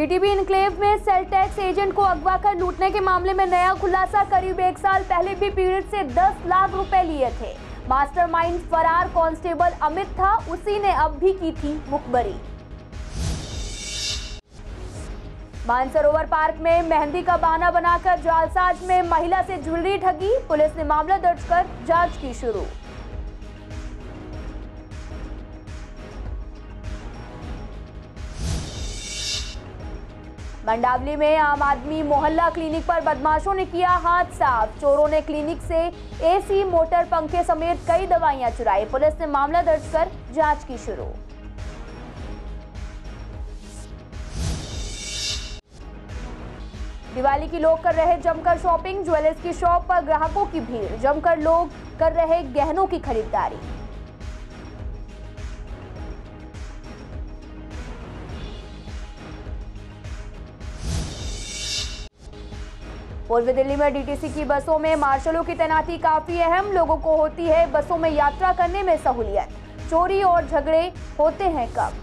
GTB enclave में sale tax agent को अगवा कर लूटने के मामले में नया खुलासा। करीब 1 साल पहले भी पीड़ित से 10 लाख रुपए लिए थे। मास्टरमाइंड फरार कांस्टेबल अमित था, उसी ने अब भी की थी मुखबरी। मानसरोवर पार्क में मेहंदी का बहाना बनाकर जालसाज में महिला से ज्वेलरी ठगी। पुलिस ने मामला दर्ज कर जांच की शुरू। मंडावली में आम आदमी मोहल्ला क्लिनिक पर बदमाशों ने किया हाथ साफ। चोरों ने क्लिनिक से एसी, मोटर पंखे समेत कई दवाइयां चुराई। पुलिस ने मामला दर्ज कर जांच की शुरू। दिवाली की लोग कर रहे जमकर शॉपिंग। ज्वेलर्स की शॉप पर ग्राहकों की भीड़। जमकर लोग कर रहे गहनों की खरीदारी। पूर्वी दिल्ली में डीटीसी की बसों में मार्शलों की तैनाती काफी अहम। लोगों को होती है बसों में यात्रा करने में सहूलियत। चोरी और झगड़े होते हैं कम।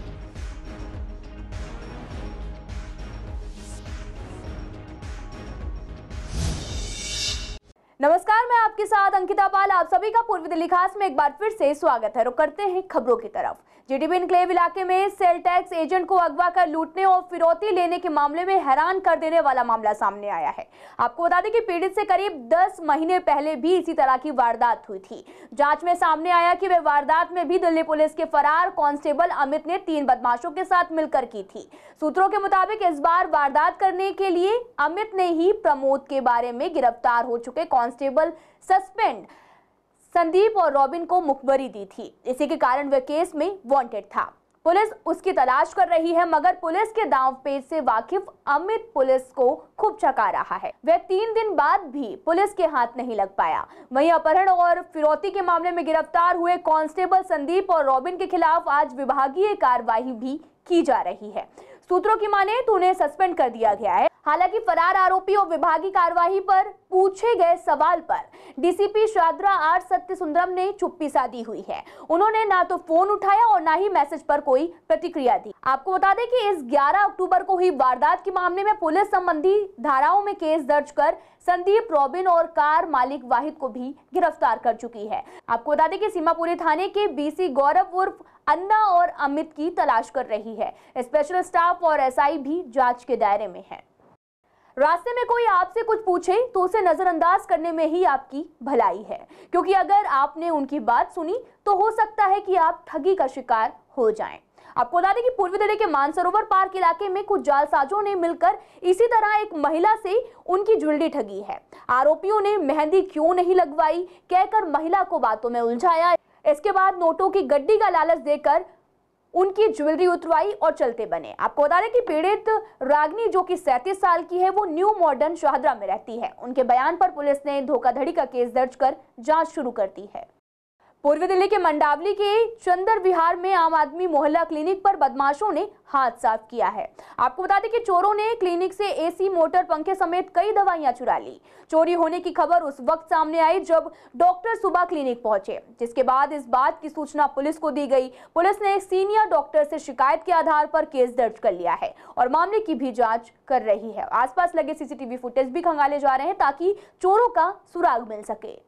नमस्कार, मैं आपके साथ अंकिता पाल। आप सभी का पूर्वी दिल्ली खास में एक बार फिर से स्वागत है। रुक करते हैं खबरों की तरफ। जीटीबी इनक्लेव इलाके में सेल टैक्स एजेंट को अगवा कर लूटने और फिरौती लेने के मामले में हैरान कर देने वाला मामला सामने आया है। आपको बता दें कि पीड़ित से करीब 10 महीने पहले भी इसी तरह की वारदात हुई थी। जांच में सामने आया कि वे वारदात में भी दिल्ली पुलिस के फरार कांस्टेबल अमित ने 3 बदमाशों के साथ मिलकर की थी। सूत्रों के मुताबिक इस बार वारदात करने के लिए अमित ने ही प्रमोद के बारे में गिरफ्तार हो चुके कांस्टेबल सस्पेंड संदीप और रॉबिन को मुखबरी दी थी। इसी के कारण वह केस में वांटेड था। पुलिस उसकी तलाश कर रही है, मगर पुलिस के दांवपेच से वाकिफ अमित पुलिस को खूब चका रहा है। वह 3 दिन बाद भी पुलिस के हाथ नहीं लग पाया। वहीं अपहरण और फिरौती के मामले में गिरफ्तार हुए कांस्टेबल संदीप और रॉबिन के खिलाफ आज विभागीय कार्रवाई भी की जा रही है। सूत्रों की माने तो उन्हें सस्पेंड कर दिया गया है। हालांकि फरार आरोपी और विभागीय कार्रवाई पर पूछे गए सवाल पर डीसीपी शाद्रा आर सत्यसुंदरम ने चुप्पी साधी हुई है। उन्होंने ना तो फोन उठाया और ना ही मैसेज पर कोई प्रतिक्रिया दी। आपको बता दें कि इस 11 अक्टूबर को हुई वारदात के मामले में पुलिस संबंधी धाराओं में केस दर्ज कर संदीप, रॉबिन और कार मालिक वाहिद को भी गिरफ्तार कर चुकी है। आपको बता दें कि सीमापुरी थाने के बीसी गौरव उर्फ अन्ना और अमित की तलाश कर रही है। स्पेशल स्टाफ और एसआई भी जांच के दायरे में है। रास्ते में कोई आपसे कुछ पूछे तो उसे नजरअंदाज करने में ही आपकी भलाई है, क्योंकि अगर आपने उनकी बात सुनी तो हो सकता है कि आप ठगी का शिकार हो जाएं। आपको बता दें कि पूर्वी दिल्ली के मानसरोवर पार्क इलाके में कुछ जालसाजों ने मिलकर इसी तरह एक महिला से उनकी ज्वेलरी ठगी है। आरोपियों ने मेहंदी क्यों नहीं लगवाई कहकर महिला को बातों में उलझाया। इसके बाद नोटों की गड्डी का लालच देकर उनकी ज्वेलरी उतरवाई और चलते बने। आपको बता दें कि पीड़ित रागनी, जो कि 37 साल की है, वो न्यू मॉडर्न शाहदरा में रहती है। उनके बयान पर पुलिस ने धोखाधड़ी का केस दर्ज कर जांच शुरू कर दी है। पूर्वी दिल्ली के मंडावली के चंदर विहार में आम आदमी मोहल्ला क्लिनिक पर बदमाशों ने हाथ साफ किया है। आपको बता दें कि चोरों ने क्लिनिक से एसी, मोटर पंखे समेत कई दवाइयां चुरा ली। चोरी होने की खबर उस वक्त सामने आई जब डॉक्टर सुबह क्लिनिक पहुंचे, जिसके बाद इस बात की सूचना पुलिस को दी गई। पुलिस ने सीनियर डॉक्टर से शिकायत के आधार पर केस दर्ज कर लिया है और मामले की भी जाँच कर रही है। आसपास लगे सीसीटीवी फुटेज भी खंगाले जा रहे हैं ताकि चोरों का सुराग मिल सके।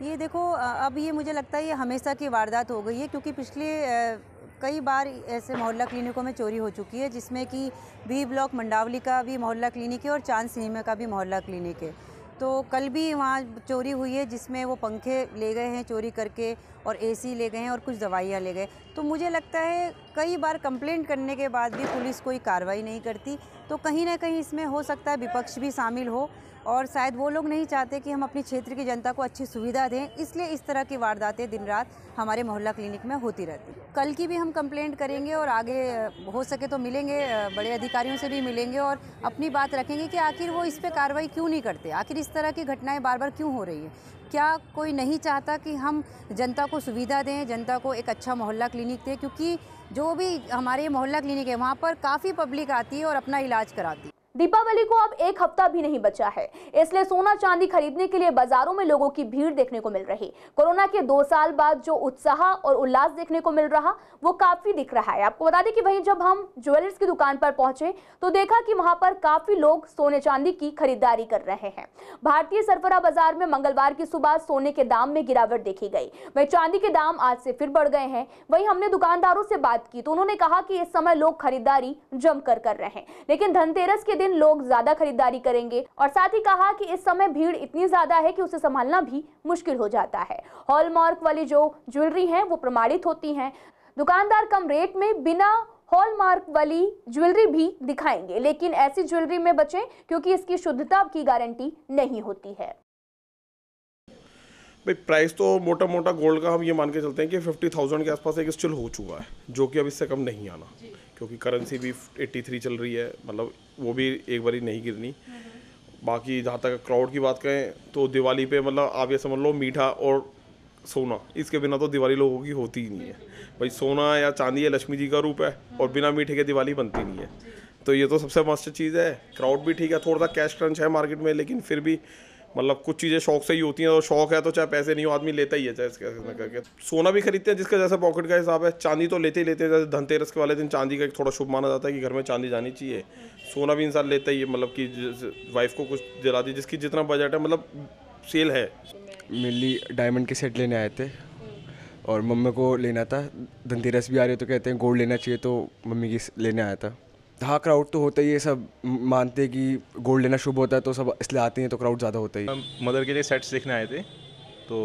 ये देखो, अब ये मुझे लगता है ये हमेशा की वारदात हो गई है, क्योंकि पिछले कई बार ऐसे मोहल्ला क्लिनिकों में चोरी हो चुकी है, जिसमें कि बी ब्लॉक मंडावली का भी मोहल्ला क्लिनिक है और चांद सिनेमा का भी मोहल्ला क्लिनिक है। तो कल भी वहाँ चोरी हुई है, जिसमें वो पंखे ले गए हैं चोरी करके और एसी ले गए हैं और कुछ दवाइयाँ ले गए। तो मुझे लगता है कई बार कंप्लेंट करने के बाद भी पुलिस कोई कार्रवाई नहीं करती। तो कहीं ना कहीं इसमें हो सकता है विपक्ष भी शामिल हो और शायद वो लोग नहीं चाहते कि हम अपनी क्षेत्र की जनता को अच्छी सुविधा दें, इसलिए इस तरह की वारदातें दिन रात हमारे मोहल्ला क्लिनिक में होती रहती। कल की भी हम कंप्लेंट करेंगे और आगे हो सके तो मिलेंगे, बड़े अधिकारियों से भी मिलेंगे और अपनी बात रखेंगे कि आखिर वो इस पे कार्रवाई क्यों नहीं करते, आखिर इस तरह की घटनाएं बार बार क्यों हो रही है। क्या कोई नहीं चाहता कि हम जनता को सुविधा दें, जनता को एक अच्छा मोहल्ला क्लिनिक दें, क्योंकि जो भी हमारे मोहल्ला क्लिनिक है वहाँ पर काफ़ी पब्लिक आती है और अपना इलाज कराती है। दीपावली को अब एक हफ्ता भी नहीं बचा है, इसलिए सोना चांदी खरीदने के लिए बाजारों में लोगों की भीड़ देखने को मिल रही। कोरोना के 2 साल बाद जो उत्साह और उल्लास देखने को मिल रहा वो काफी दिख रहा है। आपको बता दें कि वहीं जब हम ज्वेलर्स की दुकान पर पहुंचे तो देखा कि वहां पर काफी लोग सोने चांदी की खरीदारी कर रहे हैं। भारतीय सरफरा बाजार में मंगलवार की सुबह सोने के दाम में गिरावट देखी गई, वहीं चांदी के दाम आज से फिर बढ़ गए हैं। वहीं हमने दुकानदारों से बात की तो उन्होंने कहा कि इस समय लोग खरीदारी जमकर कर रहे हैं, लेकिन धनतेरस के दिन लोग ज्यादा खरीदारी करेंगे। और साथ ही कहा कि इस समय भीड़ इतनी ज्यादा है कि उसे संभालना भी मुश्किल हो जाता है। हॉलमार्क वाली जो ज्वेलरी है वो प्रमाणित होती है। दुकानदार कम रेट में बिना हॉलमार्क वाली ज्वेलरी भी दिखाएंगे, लेकिन ऐसी ज्वेलरी में बचें क्योंकि इसकी शुद्धता की गारंटी नहीं होती है। भाई प्राइस तो मोटा मोटा गोल्ड का हम ये मान के चलते हैं कि 50,000 के आसपास एक स्टिल हो चुका है, जो कि अब इससे कम नहीं आना, क्योंकि करेंसी भी 83 चल रही है, मतलब वो भी एक बारी नहीं गिरनी। बाकी जहाँ तक क्राउड की बात करें तो दिवाली पे मतलब आप ये समझ लो मीठा और सोना, इसके बिना तो दिवाली लोगों की होती ही नहीं है। भाई सोना या चांदी या लक्ष्मी जी का रूप है और बिना मीठे के दिवाली बनती नहीं है, तो ये तो सबसे मस्त चीज़ है। क्राउड भी ठीक है, थोड़ा सा कैश क्रंच है मार्केट में, लेकिन फिर भी मतलब कुछ चीज़ें शौक से ही होती हैं, और शौक है तो चाहे पैसे नहीं हो आदमी लेता ही है, चाहे इसके करके। सोना भी खरीदते हैं जिसका जैसा पॉकेट का हिसाब है, चांदी तो लेते ही लेते हैं। जैसे धनतेरस के वाले दिन चांदी का एक थोड़ा शुभ माना जाता है कि घर में चांदी जानी चाहिए। सोना भी इंसान लेता ही है, मतलब कि वाइफ को कुछ दिला दी, जिसकी जितना बजट है, मतलब सेल है। मेनली डायमंड के सेट लेने आए थे और मम्मी को लेना था। धनतेरस भी आ रही है तो कहते हैं गोल्ड लेना चाहिए, तो मम्मी की लेने आया था। हाँ, क्राउड तो होता ही है, सब मानते हैं कि गोल्ड लेना शुभ होता है तो सब इसलिए आते हैं, तो क्राउड ज़्यादा होता ही है। हम मदर के लिए सेट्स देखने आए थे, तो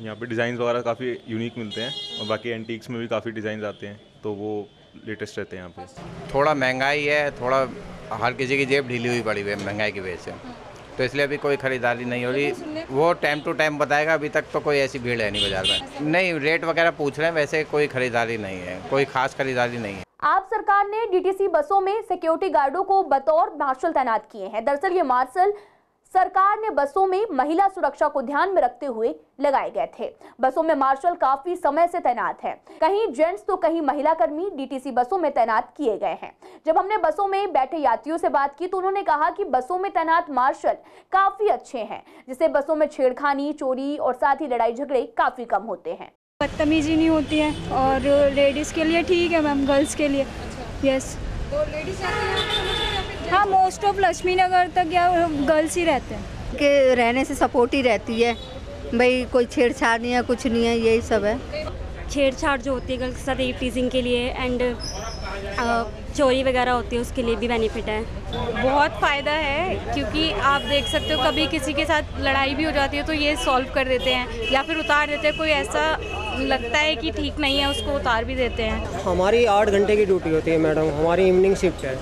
यहाँ पे डिज़ाइन वगैरह काफ़ी यूनिक मिलते हैं, और बाकी एंटीक्स में भी काफ़ी डिज़ाइन आते हैं, तो वो लेटेस्ट रहते हैं यहाँ पे। थोड़ा महंगाई है, थोड़ा हर किसी की जेब ढीली हुई पड़ी हुई है महंगाई की वजह से, तो इसलिए अभी कोई ख़रीदारी नहीं हो रही। वो टाइम टू टाइम बताएगा, अभी तक तो कोई ऐसी भीड़ है नहीं बाजार में। नहीं, रेट वगैरह पूछ रहे हैं, वैसे कोई ख़रीदारी नहीं है, कोई ख़ास खरीदारी नहीं है। आप सरकार ने डीटीसी बसों में सिक्योरिटी गार्डों को बतौर मार्शल तैनात किए हैं। दरअसल ये मार्शल सरकार ने बसों में महिला सुरक्षा को ध्यान में रखते हुए लगाए गए थे। बसों में मार्शल काफी समय से तैनात हैं। कहीं जेंट्स तो कहीं महिला कर्मी डीटीसी बसों में तैनात किए गए हैं। जब हमने बसों में बैठे यात्रियों से बात की तो उन्होंने कहा कि बसों में तैनात मार्शल काफी अच्छे हैं, जिससे बसों में छेड़खानी, चोरी और साथ ही लड़ाई झगड़े काफी कम होते हैं। बदतमीजी नहीं होती है, और लेडीज़ के लिए ठीक है मैम, गर्ल्स के लिए यस। तो लेडीज हाँ, मोस्ट ऑफ लक्ष्मी नगर तक या गर्ल्स ही रहते हैं। के रहने से सपोर्ट ही रहती है, भाई कोई छेड़छाड़ नहीं है, कुछ नहीं है, यही सब है। छेड़छाड़ जो होती है गर्ल्स के साथ टीजिंग के लिए एंड चोरी वगैरह होती है, उसके लिए भी बेनिफिट है। बहुत फ़ायदा है, क्योंकि आप देख सकते हो कभी किसी के साथ लड़ाई भी हो जाती है तो ये सॉल्व कर देते हैं या फिर उतार देते हैं। कोई ऐसा लगता है कि ठीक नहीं है, उसको उतार भी देते हैं। हमारी 8 घंटे की ड्यूटी होती है मैडम, हमारी इवनिंग शिफ्ट है।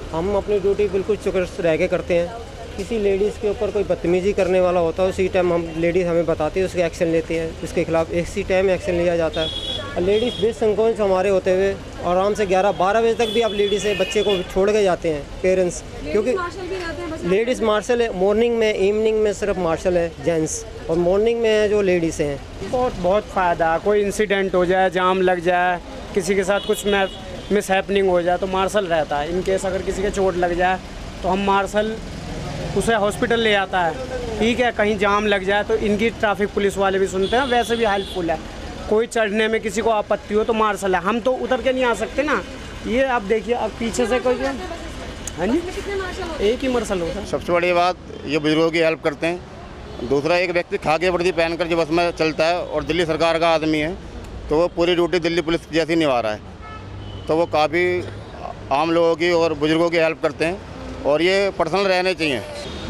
हम अपनी ड्यूटी बिल्कुल चुकस्त रह के करते हैं। किसी लेडीज़ के ऊपर कोई बदतमीजी करने वाला होता है, उसी टाइम हम लेडीज़ हमें बताती है, उसके एक्शन लेते हैं, उसके खिलाफ इसी टाइम एक्शन लिया जाता है। और लेडीज़ बेसंकोच हमारे होते हुए आराम से 11-12 बजे तक भी आप लेडीज़ से बच्चे को छोड़ के जाते हैं पेरेंट्स, क्योंकि लेडीज़ मार्शल है। मॉर्निंग में, इवनिंग में सिर्फ मार्शल है जेंट्स, और मॉर्निंग में जो लेडीज़ हैं। बहुत फ़ायदा। कोई इंसिडेंट हो जाए, जाम लग जाए, किसी के साथ कुछ मिस हैपनिंग हो जाए तो मार्शल रहता है। इन केस अगर किसी के चोट लग जाए तो हम मार्शल उसे हॉस्पिटल ले जाता है, ठीक है। कहीं जाम लग जाए तो इनकी ट्रैफिक पुलिस वाले भी सुनते हैं, वैसे भी हेल्पफुल है। कोई चढ़ने में किसी को आपत्ति हो तो मार्शल है, हम तो उतर के नहीं आ सकते ना। ये आप देखिए, अब पीछे से कोई, हाँ जी, एक ही मार्शल होता है। सबसे बड़ी बात ये बुजुर्गों की हेल्प करते हैं। दूसरा, एक व्यक्ति खाकी वर्दी पहनकर जो बस में चलता है और दिल्ली सरकार का आदमी है, तो वो पूरी ड्यूटी दिल्ली पुलिस जैसी निभा रहा है, तो वो काफ़ी आम लोगों की और बुजुर्गों की हेल्प करते हैं, और ये पर्सनल रहने चाहिए।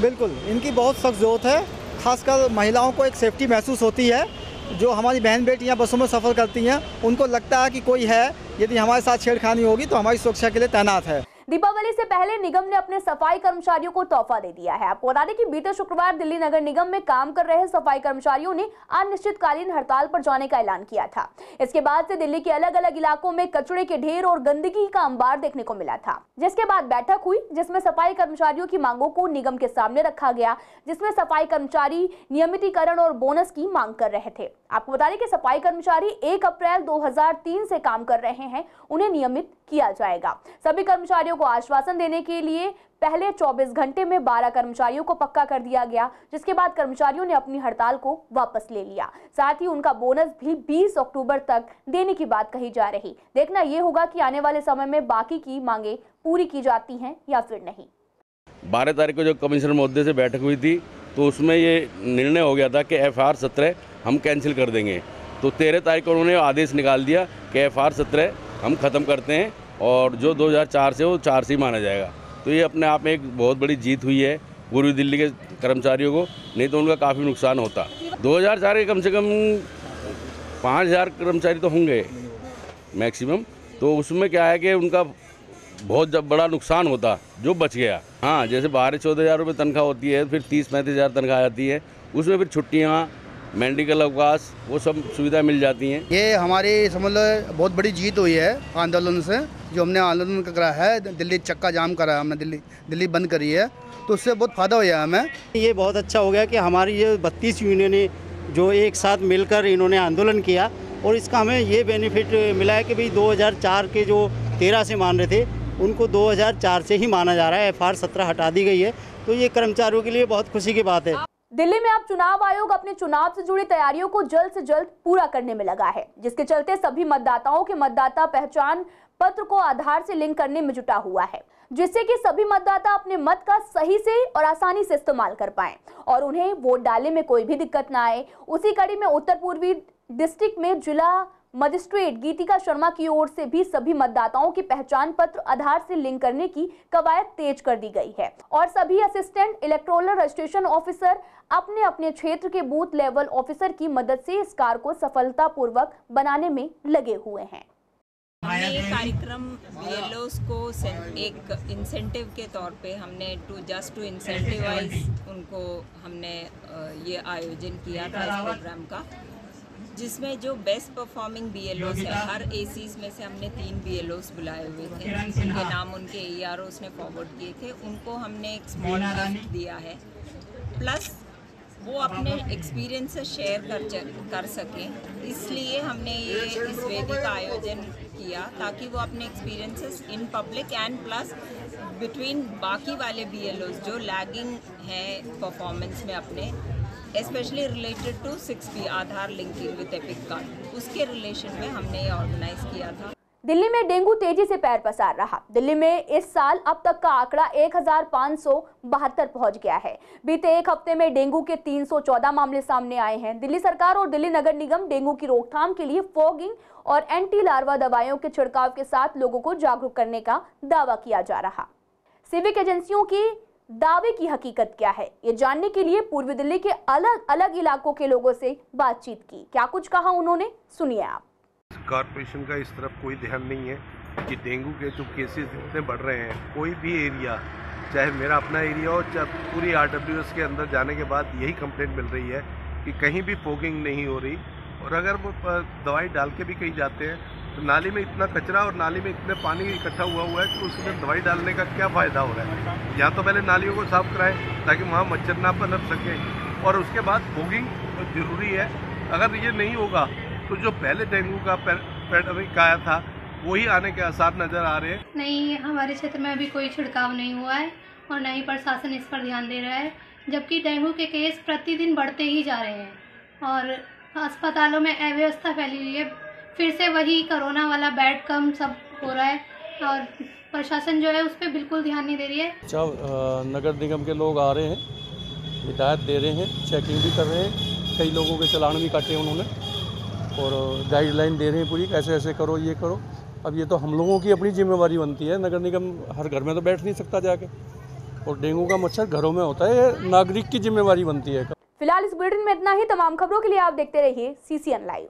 बिल्कुल, इनकी बहुत सख्त ज़रूरत है। खासकर महिलाओं को एक सेफ्टी महसूस होती है। जो हमारी बहन बेटियां बसों में सफ़र करती हैं, उनको लगता है कि कोई है, यदि हमारे साथ छेड़खानी होगी तो हमारी सुरक्षा के लिए तैनात है। दीपावली से पहले निगम ने अपने सफाई कर्मचारियों को तोहफा दे दिया है। आपको बता दें कि बीते शुक्रवार दिल्ली नगर निगम में काम कर रहे सफाई कर्मचारियों ने अनिश्चितकालीन हड़ताल पर जाने का ऐलान किया था। इसके बाद से दिल्ली के अलग अलग इलाकों में कचरे के ढेर और गंदगी का अंबार देखने को मिला था, जिसके बाद बैठक हुई जिसमें सफाई कर्मचारियों की मांगों को निगम के सामने रखा गया, जिसमें सफाई कर्मचारी नियमितीकरण और बोनस की मांग कर रहे थे। आपको बता दें कि सफाई कर्मचारी 1 अप्रैल 2003 से काम कर रहे हैं, उन्हें नियमित किया जाएगा। सभी कर्मचारियों कर्मचारियों को आश्वासन देने के लिए पहले 24 घंटे में 12 कर्मचारियों को पक्का कर दिया गया, जिसके बाद कर्मचारियों ने अपनी हड़ताल को वापस ले लिया। साथ ही उनका बोनस भी 20 अक्टूबर तक देने की बात कही जा रही। देखना ये होगा कि आने वाले समय में बाकी की मांगे पूरी की जाती हैं या फिर नहीं। 12 तारीख को जो कमिश्नर महोदय से बैठक हुई थी तो उसमें ये निर्णय हो गया था कि FR 17 हम कैंसिल कर देंगे। तो 13 तारीख को उन्होंने आदेश निकाल दिया कि FR 17 हम ख़त्म करते हैं और जो 2004 से वो 4 से ही माना जाएगा। तो ये अपने आप में एक बहुत बड़ी जीत हुई है पूर्वी दिल्ली के कर्मचारियों को, नहीं तो उनका काफ़ी नुकसान होता। 2004 के कम से कम 5000 कर्मचारी तो होंगे मैक्सिमम, तो उसमें क्या है कि उनका बहुत बड़ा नुकसान होता जो बच गया। हाँ, जैसे 12-14 हज़ार रुपये तनख्वाह होती है, फिर 30-35 हज़ार तनख्वाह आती है, उसमें फिर छुट्टियाँ, मेडिकल अवकाश, वो सब सुविधा मिल जाती हैं। ये हमारी समझ लो बहुत बड़ी जीत हुई है आंदोलन से, जो हमने आंदोलन करा है, दिल्ली चक्का जाम करा है हमने, दिल्ली बंद करी है, तो उससे बहुत फ़ायदा हुआ हमें। ये बहुत अच्छा हो गया कि हमारी ये 32 यूनियनें जो एक साथ मिलकर इन्होंने आंदोलन किया, और इसका हमें ये बेनिफिट मिला है कि भाई 2004 के जो 13 से मान रहे थे उनको 2004 से ही माना जा रहा है। FR 17 हटा दी गई है, तो ये कर्मचारियों के लिए बहुत खुशी की बात है। दिल्ली में अब चुनाव आयोग अपने चुनाव से जुड़ी तैयारियों को जल्द से जल्द पूरा करने में लगा है, जिसके चलते सभी मतदाताओं के मतदाता पहचान पत्र को आधार से लिंक करने में जुटा हुआ है, जिससे कि सभी मतदाता अपने मत का सही से और आसानी से इस्तेमाल कर पाएं और उन्हें वोट डालने में कोई भी दिक्कत ना आए। उसी कड़ी में उत्तर पूर्वी डिस्ट्रिक्ट में जिला मजिस्ट्रेट गीतिका शर्मा की ओर से भी सभी मतदाताओं की पहचान पत्र आधार से लिंक करने की कवायद तेज कर दी गई है और सभी असिस्टेंट इलेक्टोरल रजिस्ट्रेशन ऑफिसर अपने अपने क्षेत्र के बूथ लेवल ऑफिसर की मदद से इस कार्य को सफलतापूर्वक बनाने में लगे हुए हैं। हमने ये कार्यक्रम BLOs को एक इंसेंटिव के तौर पे हमने टू इंसेंटिवाइज उनको हमने ये आयोजन किया था इस प्रोग्राम का, जिसमें जो बेस्ट परफॉर्मिंग BLOs है, हर ACs में से हमने 3 BLOs बुलाए हुए थे, उनके नाम उनके AROs ने फॉरवर्ड किए थे, उनको हमने एक स्मॉल गिफ्ट दिया है, प्लस वो अपने एक्सपीरियंसेस शेयर कर सकें, इसलिए हमने ये इस वेदी का आयोजन किया ताकि वो अपने experiences in public and plus between बाकी वाले BLOs जो लैगिंग हैं परफॉर्मेंस में अपने, specially related to 6P Aadhaar linking with EPIC card, उसके रिलेशन में हमने ये ऑर्गेनाइज किया था। दिल्ली में डेंगू तेजी से पैर पसार रहा। दिल्ली में इस साल अब तक का आंकड़ा 1572 पहुंच गया है। बीते एक हफ्ते में डेंगू के 314 मामले सामने आए हैं। दिल्ली सरकार और दिल्ली नगर निगम डेंगू की रोकथाम के लिए फॉगिंग और एंटी लार्वा दवाइयों के छिड़काव के साथ लोगों को जागरूक करने का दावा किया जा रहा। सिविक एजेंसियों की दावे की हकीकत क्या है, ये जानने के लिए पूर्वी दिल्ली के अलग अलग इलाकों के लोगों से बातचीत की। क्या कुछ कहा उन्होंने, सुनिए आप। कॉर्पोरेशन का इस तरफ कोई ध्यान नहीं है कि डेंगू के जो केसेस इतने बढ़ रहे हैं, कोई भी एरिया, चाहे मेरा अपना एरिया हो, चाहे पूरी RWS के अंदर जाने के बाद यही कंप्लेंट मिल रही है कि कहीं भी फोगिंग नहीं हो रही, और अगर वो दवाई डाल के भी कहीं जाते हैं तो नाली में इतना कचरा और नाली में इतने पानी इकट्ठा हुआ है कि उसमें दवाई डालने का क्या फ़ायदा हो रहा है। या तो पहले नालियों को साफ कराएं ताकि वहाँ मच्छर ना पनप सके, और उसके बाद फोगिंग ज़रूरी है। अगर ये नहीं होगा तो जो पहले डेंगू का पैंडेमिक आया था वही आने के आसार नज़र आ रहे हैं। नहीं, हमारे क्षेत्र में अभी कोई छिड़काव नहीं हुआ है और न ही प्रशासन इस पर ध्यान दे रहा है, जबकि डेंगू के केस प्रतिदिन बढ़ते ही जा रहे हैं और अस्पतालों में अव्यवस्था फैली हुई है। फिर से वही कोरोना वाला बेड कम सब हो रहा है और प्रशासन जो है उस पर बिल्कुल ध्यान नहीं दे रही है। नगर निगम के लोग आ रहे हैं, हिदायत दे रहे हैं, चेकिंग भी कर रहे हैं, कई लोगों के चालान भी काटे उन्होंने और गाइडलाइन दे रहे हैं पूरी, कैसे ऐसे करो, ये करो। अब ये तो हम लोगों की अपनी जिम्मेवारी बनती है, नगर निगम हर घर में तो बैठ नहीं सकता जाके, और डेंगू का मच्छर घरों में होता है, ये नागरिक की जिम्मेवारी बनती है। फिलहाल इस बुलेटिन में इतना ही। तमाम खबरों के लिए आप देखते रहिए CCN लाइव।